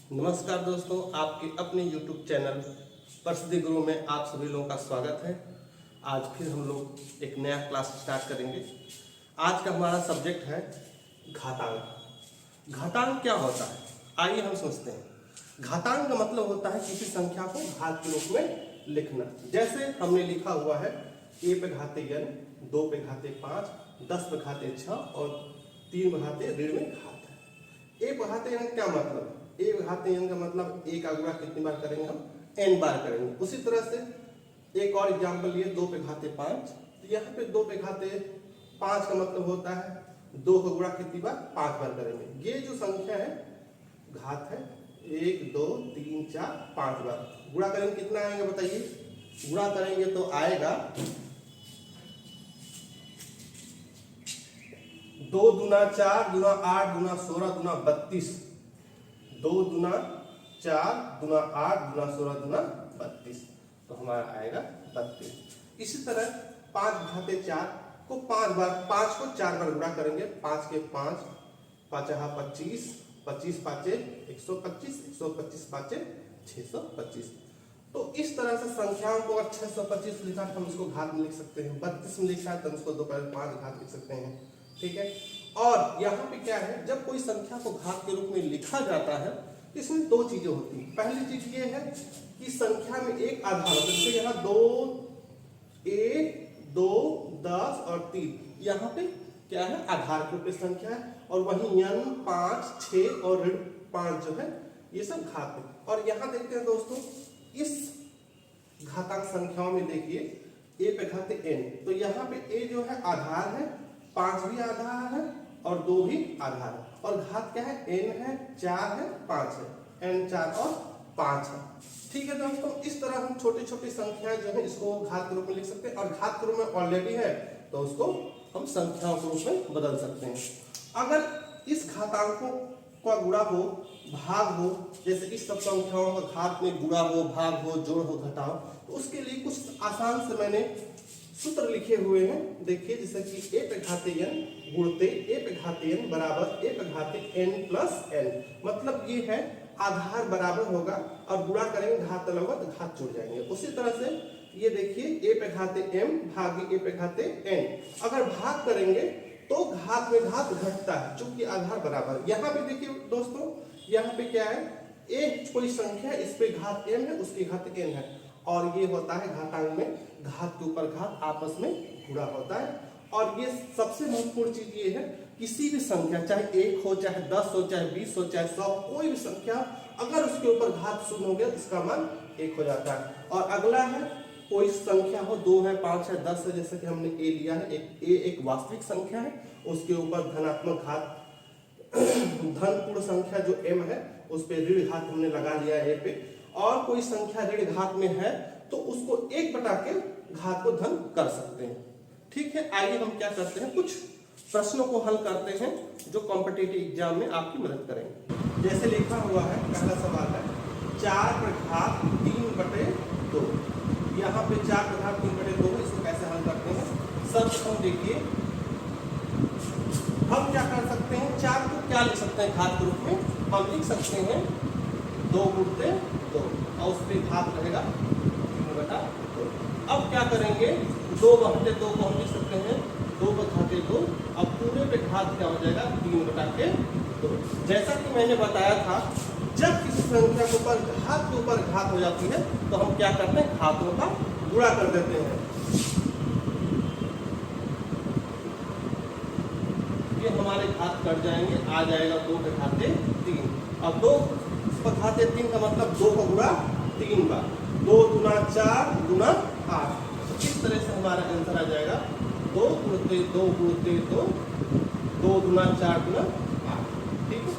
नमस्कार दोस्तों, आपके अपने YouTube चैनल परसिद्धि गुरु में आप सभी लोगों का स्वागत है। आज फिर हम लोग एक नया क्लास स्टार्ट करेंगे। आज का हमारा सब्जेक्ट है घातांक। घातांक क्या होता है, आइए हम सोचते हैं। घातांक का मतलब होता है किसी संख्या को घात के रूप में लिखना। जैसे हमने लिखा हुआ है a पे घाते n, 2 पे घाते 5, 10 पे घाते 6 और 3 पे घाते ऋण में घात है। a पे घाते n क्या मतलब है? a घाते n का मतलब a का गुणा कितनी बार करेंगे, हम n बार करेंगे। उसी तरह से एक और एग्जांपल लिए 2 पे घाते 5, तो यहाँ पे 2 पे घाते 5 का मतलब होता है 2 का गुणा कितनी बार, 5 बार करेंगे। ये जो संख्या है घात है 1 2 3 4 5 बार गुणा करेंगे, कितना आएगा बताइए? गुणा करेंगे तो आएगा 2 दूना 4 दूना 8 दूना 16 दूना 32, 2 दूना 4 दूना 8 दूना 16 दूना 32, तो हमारा आएगा 32। इसी तरह 5 घाते 4 को 5 बार, 5 को 4 बार गुणा करेंगे। 5 के 5, 5 25, 25 5 125, 125 5 625। तो इस तरह से संख्याओं को अगर 625 लिखा है तो हम इसको घात में लिख सकते हैं, 32 में लिखा है तो हम इसको 2 पर 5 घात लिख सकते हैं। ठीक है। और यहाँ पे क्या है, जब कोई संख्या को घात के रूप में लिखा जाता है इसमें 2 चीजें होती हैं। पहली चीज ये है कि संख्या में एक आधार, जैसे यहाँ 2 1 2 10 और 3, यहाँ पे क्या है, आधार के रूप में संख्या है। और वहीं n 5 6 और ऋण 5 जो है ये सब घात है। और यहाँ देखते हैं दोस्तों, इस घातांक संख्याओं में देखिए a पे घाते n, तो यहाँ पे a जो है आधार है, 5 भी आधार है और 2 भी आधार है। और घात क्या है, n है, 4 है, 5 है, n 4 और 5 है। ठीक है दोस्तों, इस तरह हम छोटी छोटी संख्याएं जो है इसको घात के रूप में लिख सकते हैं। और घात के रूप में ऑलरेडी है तो उसको हम संख्याओं के रूप में बदल सकते हैं। अगर इस घातांकों का गुणा हो, भाग हो, जैसे इस सब संख्याओं का घात में गुणा हो, भाग हो, जोड़ हो, घटाओ, तो उसके लिए कुछ आसान से मैंने सूत्र लिखे हुए हैं। देखिए, जैसे कि a पे घाते n गुणते a पे घाते n बराबर a पे घाते n प्लस n। मतलब ये है आधार बराबर होगा और गुणा करेंगे घात लगा तो घात जुड़ जाएंगे। उसी तरह से ये देखिए a पे घाते m भागे a पे घाते n, अगर भाग करेंगे तो घात में घात घटता है चूंकि आधार बराबर। यहाँ पे देखिए दोस्तों, यहाँ पे क्या है, a कोई संख्या है, इस पे घात m है, उसकी घात n है, और ये होता है घातांक में घात के ऊपर घात आपस में गुणा होता है। और ये सबसे महत्वपूर्ण चीज ये है, किसी भी संख्या चाहे 1 हो, चाहे 10 हो, चाहे 20 हो, चाहे 100, कोई भी संख्या अगर उसके ऊपर घात शून्य हो गया तो इसका मान 1 हो जाता है। और अगला है, कोई संख्या हो, 2 है, 5 है, 10 है, जैसे कि हमने a लिया है, एक वास्तविक संख्या है, उसके ऊपर धनात्मक घात धन पूर्ण संख्या जो m है उस पे ऋण घात हमने लगा लिया है a पे। और कोई संख्या ऋण घात में है तो उसको 1 बटा के घात को धन कर सकते हैं। ठीक है, आइए हम क्या करते हैं, कुछ प्रश्नों को हल करते हैं जो कॉम्पिटिटिव एग्जाम में आपकी मदद करेंगे। जैसे लिखा हुआ है, पहला सवाल है 4 पर घात 3/2। यहाँ पे 4 पर घात 3/2 है, इसको कैसे हल करते हैं? सर्वप्रथम देखिए, हम क्या कर सकते हैं, 4 को क्या लिख सकते हैं घात के रूप में? हम लिख सकते हैं 2 गुणते 2 और उस पर घात रहेगा 3/2। अब क्या करेंगे, 2/2 को हम लिख सकते हैं 2/2। अब पूरे पे घात क्या हो जाएगा, 3/2। जैसा कि मैंने बताया था, जब किसी संख्या के ऊपर घात के ऊपर घात हो जाती है तो हम क्या करते हैं, घातों का गुणा कर देते हैं। ये हमारे घात कट जाएंगे, आ जाएगा 2 पे घाते 3। अब 2 पे घाते 3 का मतलब 2 का गुणा 3 बार, 2 दूना 4 दूना 8। इस तरह से हमारा आंसर आ जाएगा 2 गुणते 2 गुणते 2, 2 दूना 4 दूना 8। ठीक है,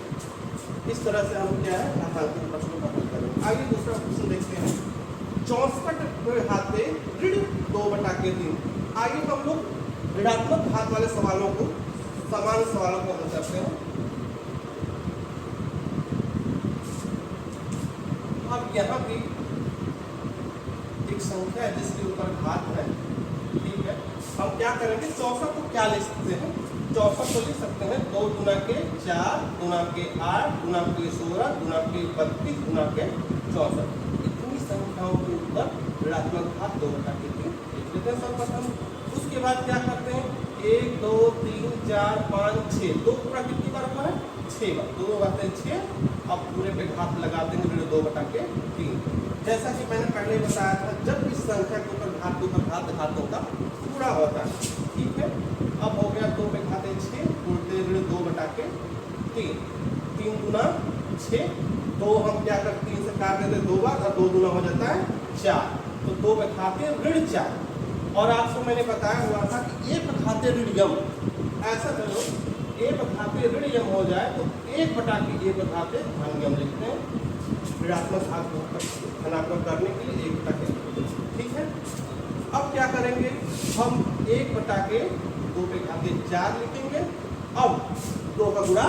इस तरह से हम क्या है घातांक के प्रश्नों का हल करेंगे। आगे दूसरा क्वेश्चन देखते हैं, 64 पे घाते ऋण 2/3। आगे हम लोग ऋणात्मक घात वाले सवालों को, सामान्य सवालों को हल करते हैं। अब यहाँ भी एक संख्या है जिसके ऊपर घात है। ठीक है, हम क्या करेंगे, 64 को क्या लिख सकते हैं, 64 को लिख सकते हैं 2 गुना के 4 गुना के 8 गुना के 16 गुना के 32 गुना के 64। इतनी संख्याओं के ऊपर ऋणात्मक घात 2/3 लिख लेते हैं सर्वप्रथम। उसके बाद क्या करते हैं 1 2 3 4 5 6 2 पूरा कितनी बार हुआ है 6 बार, 2 बातें 6। अब पूरे पे घात लगाते हैं 2/3। जैसा कि मैंने पहले बताया था जब इस संख्या के ऊपर घात के ऊपर घात घातों का पूरा होता है, ठीक है। अब हो गया 2 पे घाते 6 उल्टे 2/3 3 गुना 6 तो हम क्या करते 3 से काट देते 2 बार और 2 गुना हो जाता है 4 तो 2 पे घाते ऋण 4। और आपको मैंने बताया हुआ था कि 1 पे घाते ऋण यम, ऐसा करो 1 पे घाते ऋण यम हो जाए तो 1/1 पे घाते धन यम लिखते हैं ऋणात्मक घात धनात्मक करने के लिए 1/, ठीक है। अब क्या करेंगे हम 1/2 पे घाते 4 लिखेंगे। अब 2 का गुणा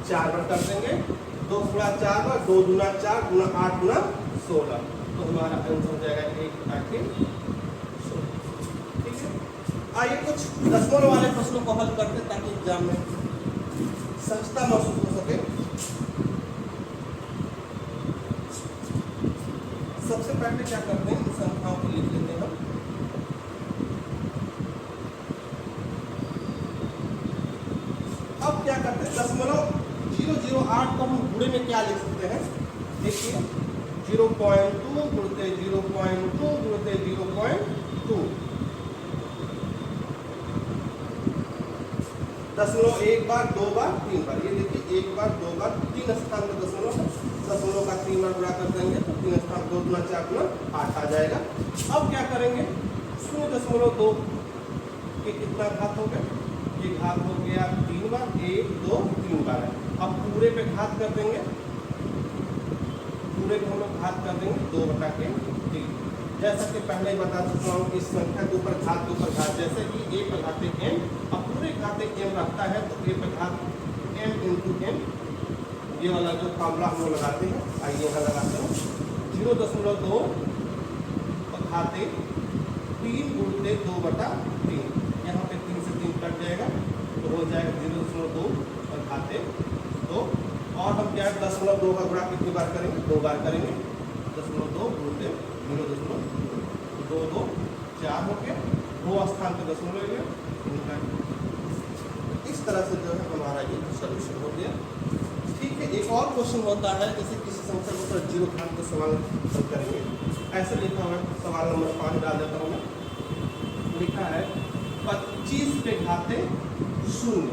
4 बार कर देंगे, 2 गुणा 4 बार 2 गुना 4 गुना 8 गुना 16 तो हमारा आंसर हो जाएगा 1/16, ठीक है। आइए कुछ दशमलव वाले प्रश्नों को हल करते हैं ताकि एग्जाम में सहजता महसूस हो सके। सबसे पहले क्या करते हैं इन संख्याओं को लिख लेते हैं हम। अब क्या करते हैं 0.008 को हम गुणे में क्या लिख सकते हैं देखिए 0.2 गुणते 0.2 गुणते 0.2 दशमलव 1 बार 2 बार 3 बार, ये देखिए 1 बार 2 बार 3 स्थान में दशमलव का 3 बार गुणा कर देंगे तो 3 स्थान 2 गुना 4 गुना 8 आ जाएगा। अब क्या करेंगे 0.2 के कितना घात हो गया, ये घात हो गया 3 बार 1 2 3 बार है। अब पूरे पे घात कर देंगे, पूरे पे हम लोग घात कर देंगे 2/3। जैसा कि पहले ही बता चुका हूँ कि इस संख्या के ऊपर घात के ऊपर घात, जैसे कि a पे घाते m, अब पूरे घाते m रखता है तो a पे घात m इंटू m, ये वाला जो फॉर्मूला हम लोग लगाते हैं आइए यहाँ लगाते हैं 0.2 घाते 3 गुणते 2/3, यहाँ पे 3 से 3 कट जाएगा तो हो जाएगा 0.2 घाते 2। और हम क्या 0.2 का गुणा कितनी बार करेंगे 2 बार करेंगे 0.2 गुणते 0.22 4 हो गया 2 स्थान पे दशमलव ले लिया। इस तरह से जो है हमारा ये सॉल्यूशन हो गया, ठीक है। एक और क्वेश्चन होता है जैसे किसी संख्या को 0 घात का सवाल हल करेंगे, ऐसे लिखा हुआ है सवाल नंबर 5 डाल देता हूँ मैं, लिखा है 25 पे घाते 0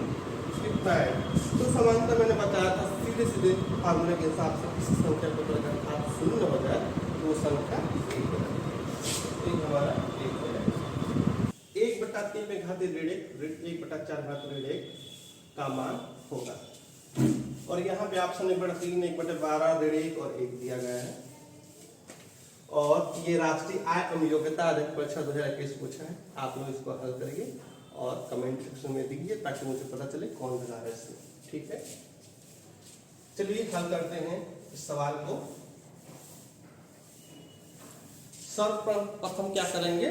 कितना है। तो समानता मैंने बताया था सीधे सीधे फार्मूले के हिसाब से किसी संख्या को अगर घात 0 हो जाए तो वो संख्या 1 हो जाए, एक हमारा 1 हो जाए। 1/3 पे घाते ऋण 1/4 घात ऋण 1 का मान होगा। और यहाँ पे ऑप्शन 1/3 1/12 ऋण 1 और 1 दिया गया है। और ये राष्ट्रीय आय एवं योग्यता आधारित परीक्षा 2021 पूछा है, आप लोग इसको हल करेंगे और कमेंट सेक्शन में दीजिए ताकि मुझे पता चले कौन बना रहा है इसमें, ठीक है। चलिए हल करते हैं इस सवाल को। सर्वप्रथम क्या करेंगे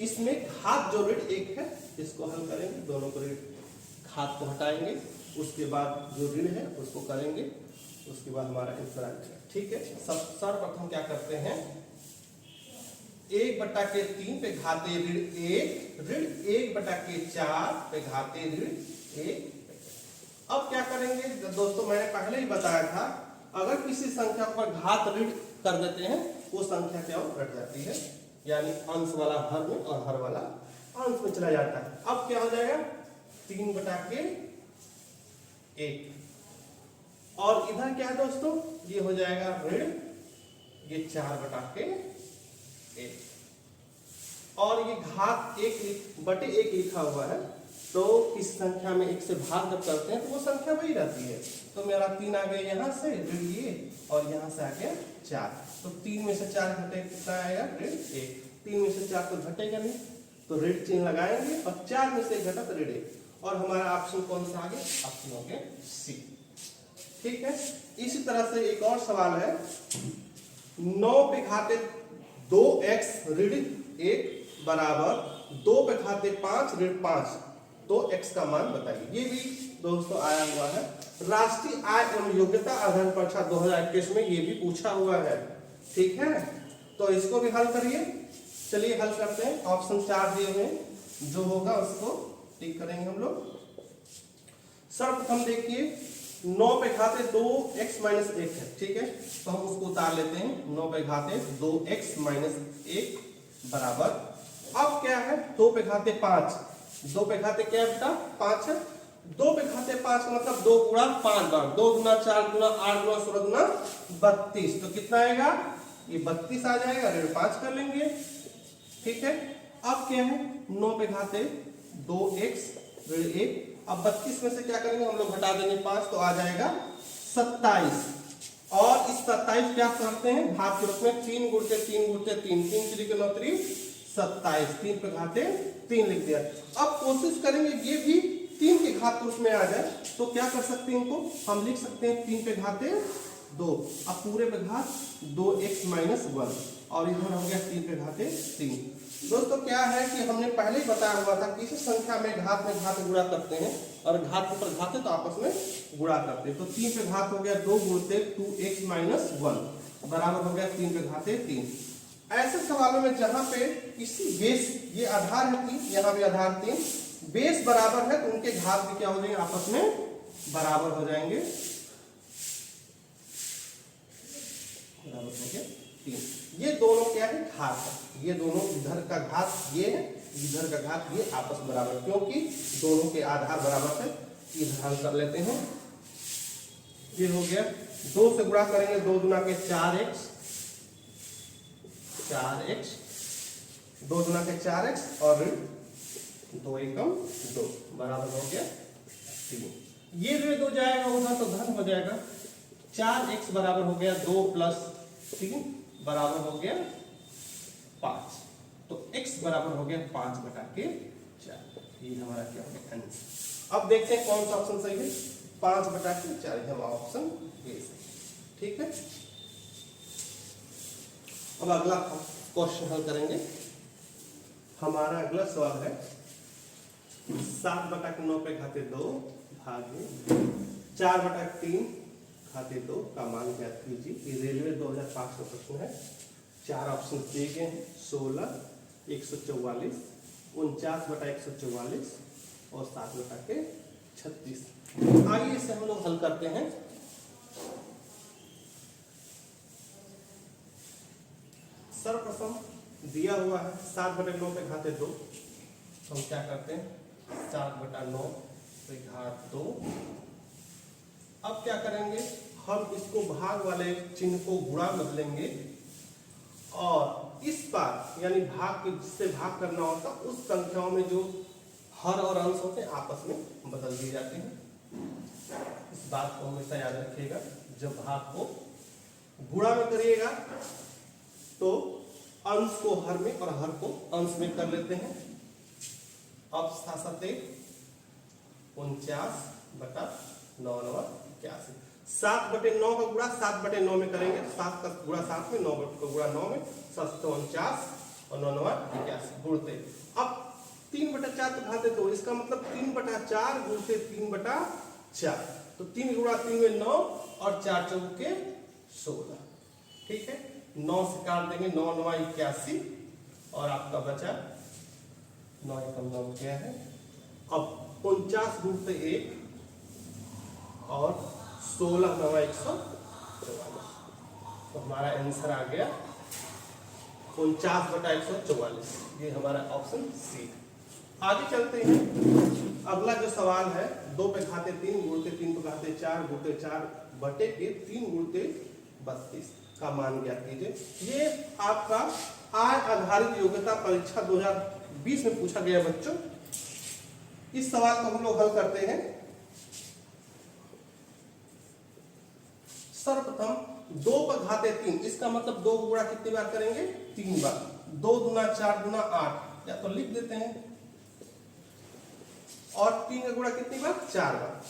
इसमें घात जो ऋण 1 है इसको हल करेंगे, दोनों को ऋण घात को हटाएंगे, उसके बाद जो ऋण है उसको करेंगे, उसके बाद हमारा आंसर आ जाएगा, ठीक है। सर्वप्रथम क्या करते हैं 1/3 पे घाते ऋण 1 ऋण 1/4 पे घाते ऋण 1। अब क्या करेंगे दोस्तों मैंने पहले ही बताया था अगर किसी संख्या पर घात ऋण कर देते हैं वो संख्या क्या घट जाती है, यानी अंश वाला हर में और हर वाला अंश में चला जाता है। अब क्या हो जाएगा 3/1 और इधर क्या है दोस्तों ये हो जाएगा ऋण ये 4/1 और ये घात 1/1 लिखा हुआ है तो इस संख्या में 1 से भाग जब करते हैं तो वो संख्या वही रहती है। तो मेरा 3 आ गया यहाँ से ऋण ये और यहाँ से आ गया 4, तो 3 में से 4 घटे कितना आएगा ऋण 1, 3 में से 4 तो घटेगा नहीं तो ऋण चिन्ह लगाएंगे और 4 में से घटा तो ऋण 1 और हमारा ऑप्शन कौन सा आ गया ऑप्शन हो गया सी, ठीक है। इसी तरह से एक और सवाल है 9 पे घाते 2x ऋण 1 बराबर 2 पे घाते 5 ऋण 5 तो x का मान बताइए। ये भी दोस्तों आया हुआ है राष्ट्रीय आय एवं योग्यता आधार परीक्षा 2021 में, ये भी पूछा हुआ है। ठीक है, तो इसको भी हल करिए। चलिए हल करते हैं। ऑप्शन 4 दिए हुए हैं, जो होगा उसको टिक करेंगे हम लोग। सर्वप्रथम देखिए 9 पे घाते 2x माइनस 1 है। ठीक है, तो हम उसको उतार लेते हैं। 9 पे घाते 2x माइनस 1 बराबर, अब क्या है 2 पे घाते 5, 2 पे घाते क्या बेटा 5 है। 2 पे घाते 5 का मतलब 2 गुणा 5 बार, 2 गुना 4 गुना 8 गुना 16 गुना 32, तो कितना आएगा ये 32 आ जाएगा, ऋण 5 कर लेंगे। ठीक है, अब क्या है 9 पे घाते 2x ऋण 1, अब 32 में से क्या करेंगे हम लोग घटा देंगे 5, तो आ जाएगा 27। और इस 27 क्या करते हैं भाग के रूप में 3 गुणते 3 गुणते 3, 3 3 के 9 3 27, 3 पे घाते 3 लिख दिया। अब कोशिश करेंगे ये भी 3 के घात रूप में आ जाए, तो क्या कर सकते हैं इनको हम लिख सकते हैं 3 पे घाते 2, अब पूरे पे घात 2x माइनस 1, और इधर हो गया 3 पे घाते 3। दोस्तों क्या है कि हमने पहले ही बताया हुआ था किसी संख्या में घात गुणा करते हैं, और घात पर घाते तो आपस में गुणा करते हैं। तो 3 पे घात हो गया 2 गुणते 2x माइनस 1 बराबर हो गया 3 पे घाते 3। ऐसे सवालों में जहां पे इसी बेस, ये आधार है 3, यहाँ भी आधार 3, बेस बराबर है तो उनके घात भी क्या हो जाएंगे आपस में बराबर हो जाएंगे, बराबर हो गया 3। ये दोनों क्या है घात है, ये दोनों इधर का घात ये है, इधर का घात ये आपस में बराबर, क्योंकि दोनों के आधार बराबर है। इधर हल कर लेते हैं। ये हो गया 2 से गुणा करेंगे 2 गुना के 4x, 4x 2 गुना के 4x और 2 एकम 2 बराबर हो गया 3। ये ऋण 2 जाएगा उधर तो धन हो जाएगा, 4x बराबर हो गया 2 प्लस 3 बराबर हो गया 5, तो x बराबर हो गया 5 बटा के 4। ये हमारा क्या हो गया आंसर। अब देखते हैं कौन सा ऑप्शन सही है, 5 बटा के 4 हमारा ऑप्शन ए सही। ठीक है, अब अगला क्वेश्चन हल करेंगे। हमारा अगला सवाल है 7 बटा के 9 पे घाते 2 भागे 4 बटा के 3 घाते 2 का मान ज्ञात कीजिए। ये रेलवे 2005 का प्रश्न है। 4 ऑप्शन दिए गए हैं 16, 144, 49 बटा 144 और 7 बटा के 36। आइए इसे हम लोग हल करते हैं। सर्वप्रथम दिया हुआ है 7 बटे 9 पे घाते 2, हम क्या करते हैं 7 बटा 9 पे घात 2। अब क्या करेंगे हम इसको भाग वाले चिन्ह को गुणा बदलेंगे, और इस बार यानी भाग के जिससे भाग करना होता उस संख्याओं में जो हर और अंश होते हैं आपस में बदल दिए जाते हैं। इस बात को हमेशा याद रखिएगा, जब भाग को गुणा में करिएगा तो अंश को हर में और हर को अंश में कर लेते हैं। अब 49 बटा 9 9 81, 7 बटे 9 का गुणा 7 बटे 9 में करेंगे, 7 का गुणा 7 में, 9 का गुणा 9 में, 749 और 9 9 81 गुणते। अब 3 बटा 4 पे घाते 2, इसका मतलब 3 बटा 4 गुणते 3 बटा 4, तो 3 गुणा 3 में 9 और 4 चौके 16। ठीक है, 9 से काट देंगे 9 9 81 और आपका बचा 9 एकम 9 क्या है। अब 49 गुणते 1 और 16 9 144, तो हमारा आंसर आ गया 49 बटा 144। ये हमारा ऑप्शन सी। आगे चलते हैं। अगला जो सवाल है 2 पे घाते 3 गुणते 3 पे घाते 4 गुणते 4 बटे के 3 गुणते 32 का मान ज्ञात कीजिए। ये आपका आय आधारित योग्यता परीक्षा 2020 में पूछा गया बच्चों। इस सवाल को हम लोग हल करते हैं। सर्वप्रथम 2 पर घाते 3, इसका मतलब 2 गुणा कितनी बार करेंगे 3 बार, 2 गुना 4 गुना 8, या तो लिख देते हैं, और 3 का गुणा कितनी बार 4 बार।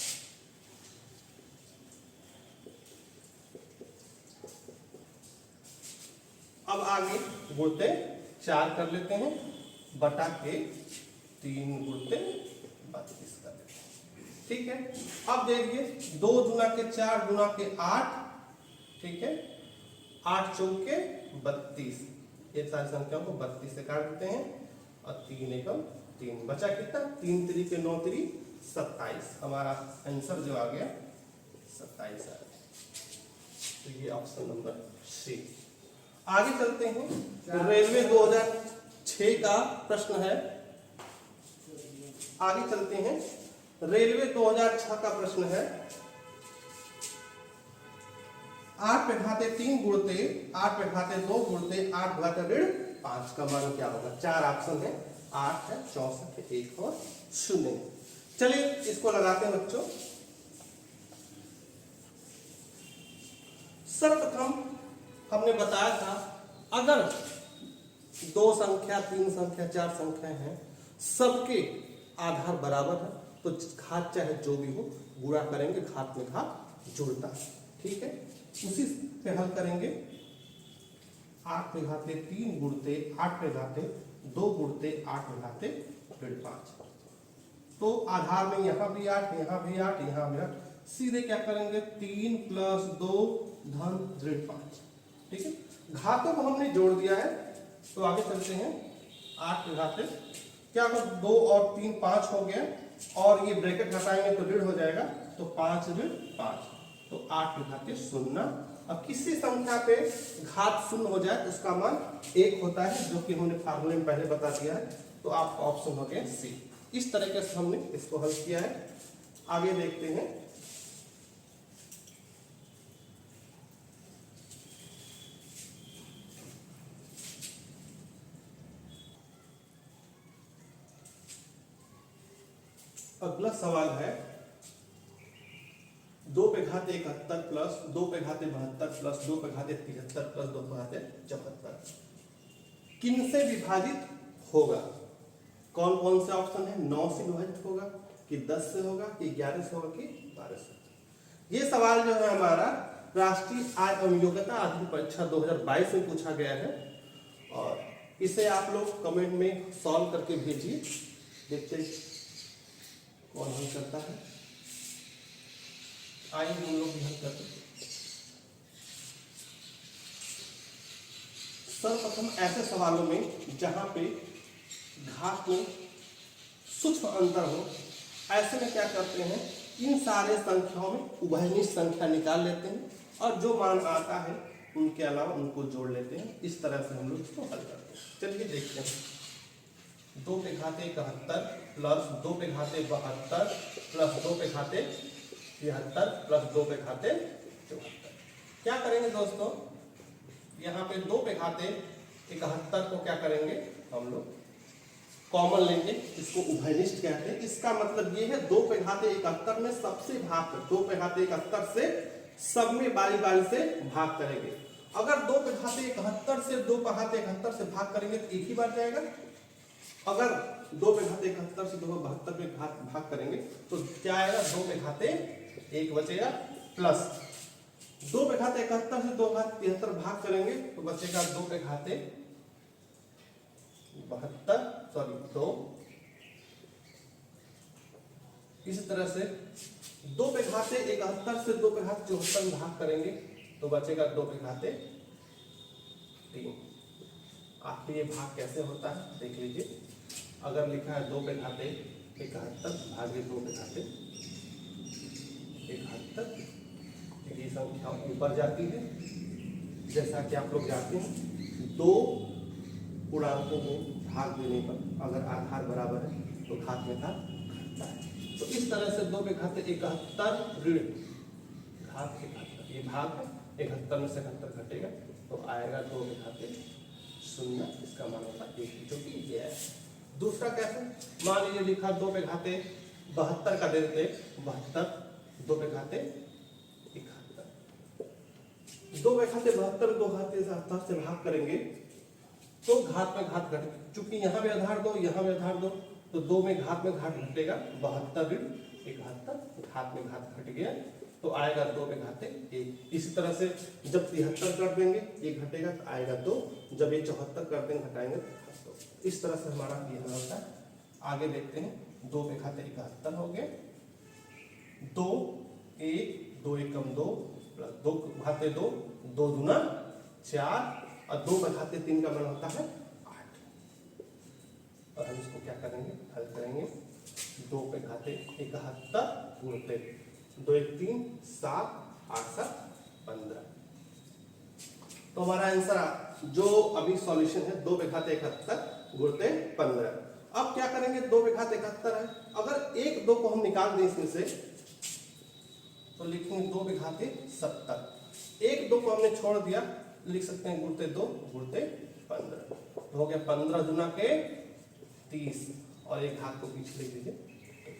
अब आगे गुणते 4 कर लेते हैं, बटा के 3 गुणते 32। ठीक है। अब देखिए 2 गुना के 4 गुना के 8, ठीक है, 8 चौके 32, ये सारी संख्याओं को 32 से काट देते हैं और 3 एकम 3 बचा कितना, 3 3 के 9 3 27, हमारा आंसर जो आ गया 27 आ गया। तो ये ऑप्शन नंबर सी। आगे चलते हैं, रेलवे 2006 का प्रश्न है। आगे चलते हैं, रेलवे 2006 का प्रश्न है। 8 पे घाते 3 गुणते 8 पे घाते 2 गुणते 8 घाते ऋण 5 का मान क्या होगा? 4 ऑप्शन है, 8 है, 64 है, 1 और 0। चलिए इसको लगाते हैं बच्चों। सर्वप्रथम हमने बताया था अगर 2 संख्या 3 संख्या 4 संख्या है, सबके आधार बराबर है तो घात चाहे जो भी हो गुणा करेंगे, घात में घात जुड़ता है, ठीक है। उसी पे हल करेंगे। 8 पे घाते 3 गुणते 8 पे घाते 2 गुणते 8 पे घाते ऋण 5, तो आधार में यहाँ भी 8, यहाँ भी 8, यहाँ भी 8, सीधे क्या करेंगे 3 + 2 धन ऋण 5, ठीक है। घातों को हमने जोड़ दिया है, तो आगे चलते हैं। 8 पे घाते क्या कर 2 और 3 5 हो गया, और ये ब्रैकेट हटाएंगे तो ऋण हो जाएगा, तो 5 ऋण 5, तो 8 पे घाते 0। अब किसी संख्या पे घात 0 हो जाए तो उसका मान 1 होता है, जो कि हमने फार्मूले में पहले बता दिया है, तो आपका ऑप्शन हो गया सी। इस तरीके से हमने इसको हल किया है। आगे देखते हैं। अगला सवाल है 2 पे घाते 71 प्लस 2 पे घाते 72 प्लस 2 पे घाते 73 प्लस 2 पे घाते 74 किन से विभाजित होगा? कौन कौन से ऑप्शन है? 9 से विभाजित होगा कि 10 से होगा कि 11 से होगा कि 12 से? ये सवाल जो है हमारा राष्ट्रीय आय एवं योग्यता आधारित परीक्षा 2022 में पूछा गया है, और इसे आप लोग कमेंट में सॉल्व करके भेजिए, देखते कौन हल करता है। आइए हम लोग भी हल करते हैं। सर्वप्रथम ऐसे सवालों में जहां पे घात में सूक्ष्म अंतर हो, ऐसे में क्या करते हैं, इन सारे संख्याओं में उभयनिष्ठ संख्या निकाल लेते हैं और जो मान आता है उनके अलावा उनको जोड़ लेते हैं। इस तरह से हम लोग इसको हल करते हैं। चलिए देखते हैं। 2 पे घाते 71 प्लस 2 पे घाते 72 प्लस 2 पे घाते 73 प्लस 2 पे घाते 74। क्या करेंगे दोस्तों, यहाँ पे 2 पे घाते 71 को क्या करेंगे हम लोग कॉमन लेंगे, इसको उभयनिष्ठ कहते हैं। इसका मतलब ये है 2 पे घाते 71 में सबसे भाग कर 2 पे घाते 71 से सब में बारी बारी से भाग करेंगे। अगर 2 पे घाते 71 से 2 पे घाते 71 से भाग करेंगे तो एक ही बार जाएगा। अगर 2 पे घाते 71 से 2 पे 72 में भाग करेंगे तो क्या आएगा, 2 पे घाते 1 बचेगा, प्लस 2 पे घाते 71 से 2 घात 73 भाग करेंगे तो बचेगा 2 पे घाते 2। इसी तरह से 2 पे घाते 71 से 2 पे घाते 74 में भाग करेंगे तो बचेगा 2 पे घाते 3। आखिर ये भाग कैसे होता है देख लीजिए। अगर लिखा है 2 पे घाते 71 भागे 2 पे घाते 71, ये संख्या ऊपर जाती है। जैसा कि आप लोग जानते हैं 2 पूर्णांकों में भाग देने पर अगर आधार बराबर है तो घात में घात घटता है। तो इस तरह से 2 पे घाते 71 ऋण घात के घात, ये भाग है, 71 में से 71 घटेगा तो आएगा 2 पे घाते 0, इसका मान होता है 1, जो कि ये है। दूसरा कैसे, मान लीजिए लिखा 2 पे घाते 72 का दे देते 72, 2 पे घाते 71, 2 पे घाते 72 2 घाते 70 से भाग करेंगे तो घात में घात घट, चूंकि यहाँ भी आधार दो यहाँ भी आधार दो तो 2 में घात घटेगा 72 ऋण 71, घात में घात घट गया तो आएगा 2 पे घाते 1। इसी तरह से जब 73 कर देंगे ये घटेगा तो आएगा 2, जब ये 74 कर देंगे घटाएंगे तो 2। इस तरह से हमारा ये हल होता है। आगे देखते हैं 2 पे घाते 71 हो गया 2 1 2 एकम 2 2 घाते 2 2 दूना 4 और 2 घाते 3 का मान होता है 8। और हम इसको क्या करेंगे, हल करेंगे। 2 पे घाते 71 गुणते 2 1 3 7 8 7 15। तो हमारा आंसर जो अभी सॉल्यूशन है 2 पे घाते 71 गुणते 15। अब क्या करेंगे, 2 पे घाते 71 है, अगर 1 2 को हम निकाल दें इसमें से तो लिखेंगे 2 पे घाते 70। 1 2 को हमने छोड़ दिया, लिख सकते हैं गुणते 2 गुणते 15। तो हो गया 15 दूना के 30 और एक घात को पीछे लिख दीजिए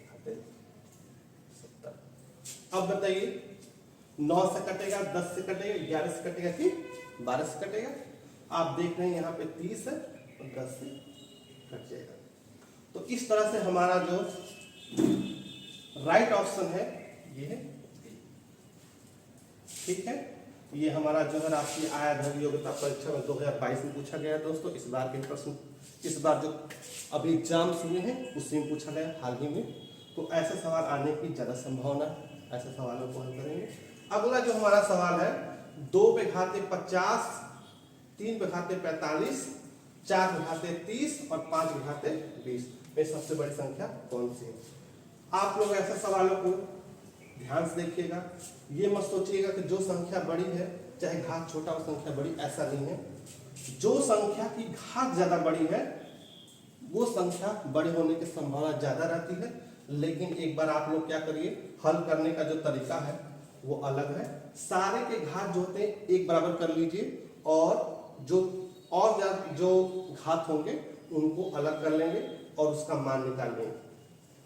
घाते 70। अब बताइए 9 से कटेगा, 10 से कटेगा, 11 से कटेगा कि 12 से कटेगा। आप देख रहे हैं यहाँ पे 30 है और 10 से कट जाएगा। तो इस तरह से हमारा जो राइट ऑप्शन है ये है डी। ठीक है, ये हमारा जो है राष्ट्रीय आय आधारित योग्यता परीक्षा में 2022 में पूछा गया है दोस्तों। इस बार के प्रश्न, इस बार जो अभी एग्जाम्स हुए हैं उसी में पूछा गया हाल ही में। तो ऐसे सवाल आने की ज्यादा संभावना है, ऐसे सवालों को हल करेंगे। अगला जो हमारा सवाल है 2 पे घाते 50, 3 पे घाते 45, 4 पे घाते 30 और 5 पे घाते 20 में सबसे बड़ी संख्या कौन सी है। आप लोग ऐसे सवालों को ध्यान से देखिएगा। ये मत सोचिएगा कि जो संख्या बड़ी है चाहे घात छोटा हो संख्या बड़ी, ऐसा नहीं है। जो संख्या की घात ज्यादा बड़ी है वो संख्या बड़े होने की संभावना ज्यादा रहती है। लेकिन एक बार आप लोग क्या करिए, हल करने का जो तरीका है वो अलग है। सारे के घात जो होते हैं एक बराबर कर लीजिए और जो घात होंगे उनको अलग कर लेंगे और उसका मान निकाल लेंगे।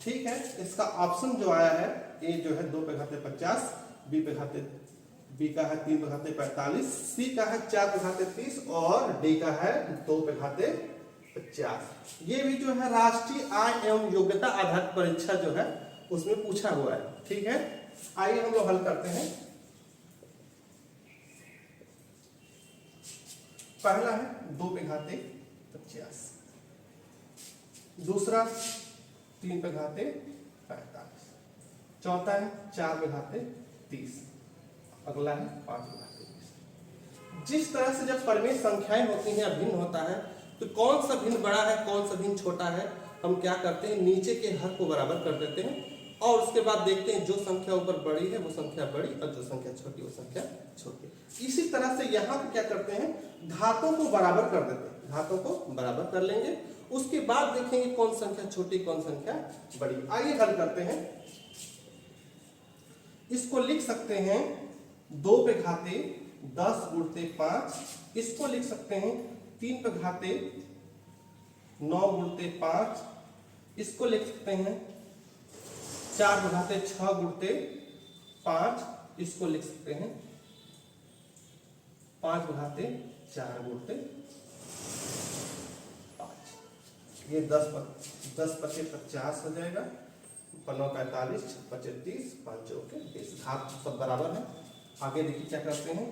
ठीक है, इसका ऑप्शन जो आया है ए जो है 2 पे घाते 50, बी का है 3 पे घाते 45, सी का है 4 पे घाते 30 और डी का है 2 पे घाते 50। ये भी जो है राष्ट्रीय आय एवं योग्यता आधारित परीक्षा जो है उसमें पूछा हुआ है। ठीक है, आइए हम लोग हल करते हैं। पहला है 2 पे घाते 50, दूसरा 3 पे घाते 45, चौथा है 4 पे घाते 30, अगला है 5 पे घाते 20। जिस तरह से जब परिमेय संख्याएं होती हैं, भिन्न होता है, तो कौन सा भिन्न बड़ा है कौन सा भिन्न छोटा है, हम क्या करते हैं नीचे के हर को बराबर कर देते हैं और उसके बाद देखते हैं जो संख्या ऊपर बड़ी है वो संख्या बड़ी और जो संख्या छोटी वो संख्या छोटी। इसी तरह से यहाँ पे क्या करते हैं, घातों को बराबर कर देते हैं, घातों को बराबर कर लेंगे। उसके बाद देखेंगे कौन संख्या छोटी कौन संख्या बड़ी। आइए हल करते हैं। इसको लिख सकते हैं 2 पे घाते 10 गुणते 5, इसको लिख सकते हैं 3 पे घाते 9 गुणते 5, इसको लिख सकते हैं 4 पे घाते 6 गुणते 5, इसको लिख सकते हैं 5 पे घाते 4 गुणते 5। ये 10 पचे 50 हो जाएगा, 9 45, 6 30, 5 चौके 20। घात सब बराबर है। आगे देखिए क्या करते हैं,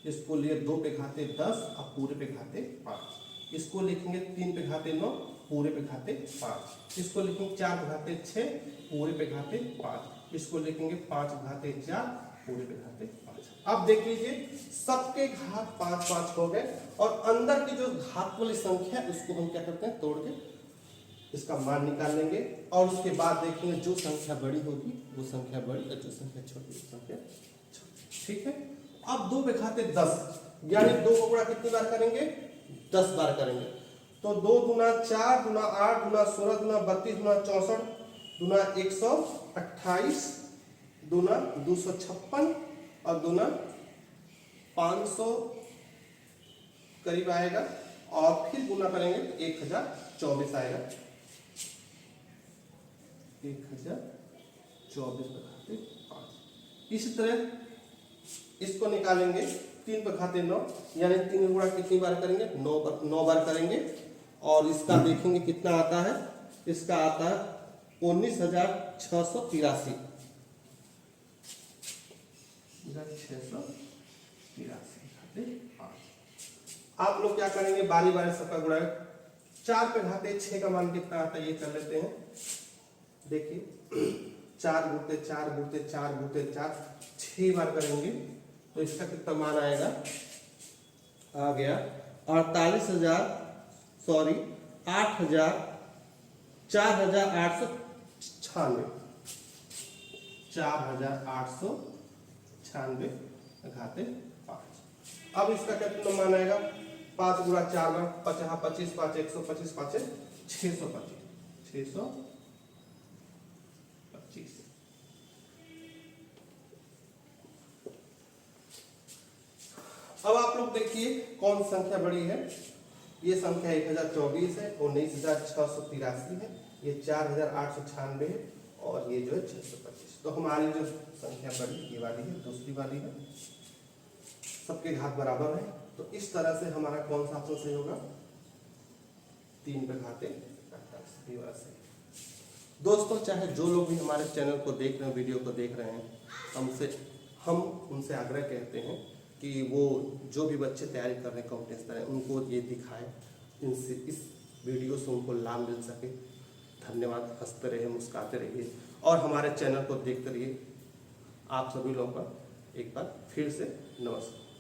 इसको लिए 2 पे घाते 10 और पूरे पे घाते 5, इसको लिखेंगे 3 पे घाते 9 पूरे पे घाते 5, इसको लिखेंगे 4 पे घाते 6 पूरे पे घाते 5, इसको लिखेंगे 5 पे घाते 4 पूरे पे घाते 5। अब देख लीजिए सबके घात 5 5 हो गए और अंदर की जो घात वाली संख्या है उसको हम क्या करते हैं तोड़ के इसका मान निकाल लेंगे और उसके बाद देखेंगे जो संख्या बड़ी होगी वो संख्या बड़ी और जो संख्या छोटी वो संख्या छोटी। ठीक है, अब 2 पे घाते 10 यानी 2 को गुणा कितनी बार करेंगे, 10 बार करेंगे। तो 2 दूना 4 दूना 8 दूना 16 दूना 32 दूना 64 दूना 128 दूना 256 और दूना 500 करीब आएगा और फिर गुना करेंगे तो 1024 आएगा। 1024 घाते 5। इसी तरह इसको निकालेंगे 3 पे घाते 9 यानी 3 गुणा कितनी बार करेंगे, 9 बार करेंगे और इसका देखेंगे कितना आता है, इसका आता है 19,683। आप लोग क्या करेंगे बारी बारी सबका गुणा। 4 पे घाते 6 का मान कितना आता है ये कर लेते हैं। देखिए 4 गुणते 4 गुणते 4 गुणते 4 6 बार करेंगे तो इसका कितना मान आएगा, आ गया 48,000 सॉरी 8,000 4,896 4,896 घाते 5। अब इसका कितना मान आएगा, 5 गुणा 4 में 50 25 5 125 5 625 625। अब आप लोग देखिए कौन संख्या बड़ी है। ये संख्या 1024 है, 19,683 है, ये 4,896 है और ये जो है 625। तो हमारी जो संख्या बड़ी ये वाली है, दूसरी वाली है, सबके घात बराबर है। तो इस तरह से हमारा कौन सा ऑप्शन सही होगा, 3 पे घाते 48। दोस्तों चाहे जो लोग भी हमारे चैनल को देख रहे हैं, वीडियो को देख रहे हैं, हम उनसे आग्रह करते हैं कि वो जो भी बच्चे तैयारी कर रहे हैं कॉम्पिटिशन तरह, उनको ये दिखाएं, इनसे इस वीडियो से उनको लाभ मिल सके। धन्यवाद। हंसते रहिए, मुस्कुराते रहिए और हमारे चैनल को देखते रहिए। आप सभी लोगों का एक बार फिर से नमस्कार।